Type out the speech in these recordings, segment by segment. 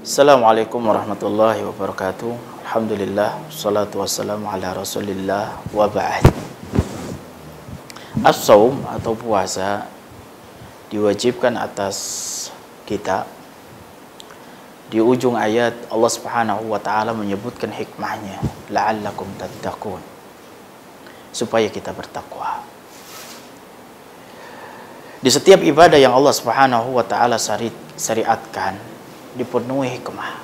Assalamualaikum warahmatullahi wabarakatuh. Alhamdulillah, salatu wassalamu ala rasulillah wa ba'd. As-saum atau puasa diwajibkan atas kita. Di ujung ayat Allah Subhanahu wa taala menyebutkan hikmahnya, la'allakum tattaqun, supaya kita bertakwa. Di setiap ibadah yang Allah Subhanahu wa taala syariatkan dipenuhi hikmah.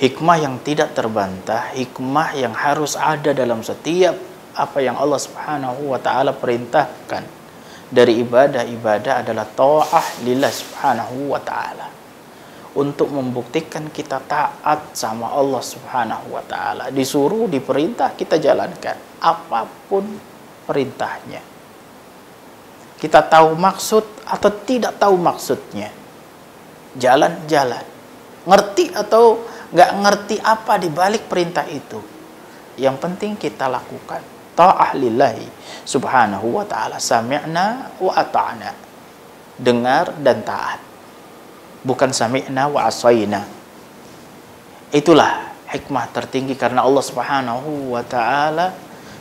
Hikmah yang tidak terbantah, hikmah yang harus ada dalam setiap apa yang Allah Subhanahu wa taala perintahkan dari ibadah-ibadah adalah ta'ah lillah Subhanahu wa taala. Untuk membuktikan kita taat sama Allah Subhanahu wa taala. Disuruh, diperintah, kita jalankan apapun perintahnya. Kita tahu maksud atau tidak tahu maksudnya, jalan-jalan. Ngerti atau nggak ngerti apa di balik perintah itu, yang penting kita lakukan. Ta'ah lillahi subhanahu wa ta'ala. Sami'na wa ata'na, dengar dan taat, bukan sami'na wa asayna. Itulah hikmah tertinggi, karena Allah Subhanahu wa ta'ala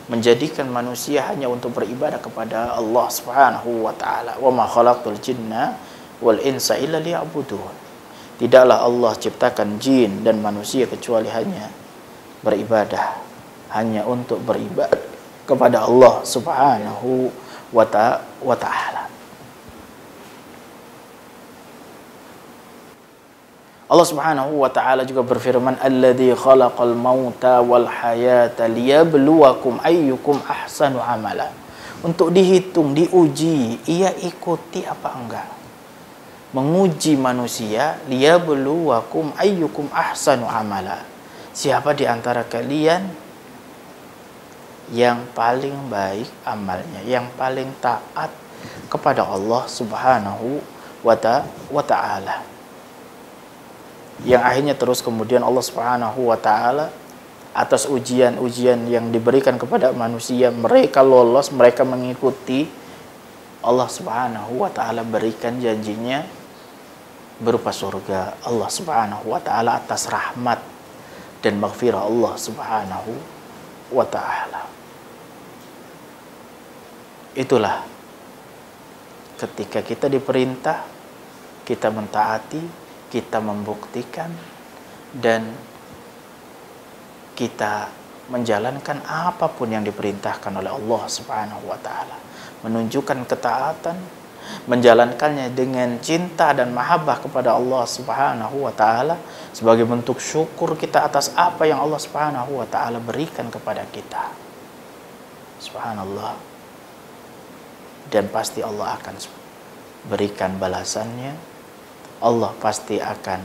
menjadikan manusia hanya untuk beribadah kepada Allah Subhanahu wa ta'ala. Wa ma khalaqtul jinna wal insa illa liya'budun. Tidaklah Allah ciptakan jin dan manusia kecuali hanya beribadah, hanya untuk beribadah kepada Allah Subhanahu wa ta'ala. Allah Subhanahu wa ta'ala juga berfirman, alladzi khalaqal mauta wal hayata liyabluwakum ayyukum ahsanu amala. Untuk dihitung, diuji, ia ikuti apa enggak. Menguji manusia, liyabluwakum ayyukum ahsanu amala. Siapa di antara kalian yang paling baik amalnya, yang paling taat kepada Allah Subhanahu wa ta'ala. Yang akhirnya terus kemudian Allah Subhanahu wa ta'ala atas ujian-ujian yang diberikan kepada manusia, mereka lolos, mereka mengikuti, Allah Subhanahu wa ta'ala berikan janjinya berupa surga Allah Subhanahu wa ta'ala atas rahmat dan maghfirah Allah Subhanahu wa ta'ala. Itulah ketika kita diperintah, kita mentaati, kita membuktikan, dan kita menjalankan apapun yang diperintahkan oleh Allah Subhanahu wa ta'ala. Menunjukkan ketaatan, menjalankannya dengan cinta dan mahabbah kepada Allah Subhanahu wa ta'ala sebagai bentuk syukur kita atas apa yang Allah Subhanahu wa ta'ala berikan kepada kita. Subhanallah. Dan pasti Allah akan berikan balasannya. Allah pasti akan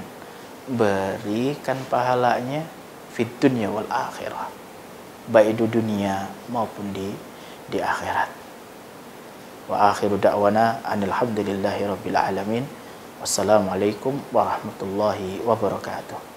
berikan pahalanya fid dunya wal akhirah, baik di dunia maupun di akhirat. Wa akhiru da'wana alhamdulillahi rabbil alamin. Wassalamualaikum warahmatullahi wabarakatuh.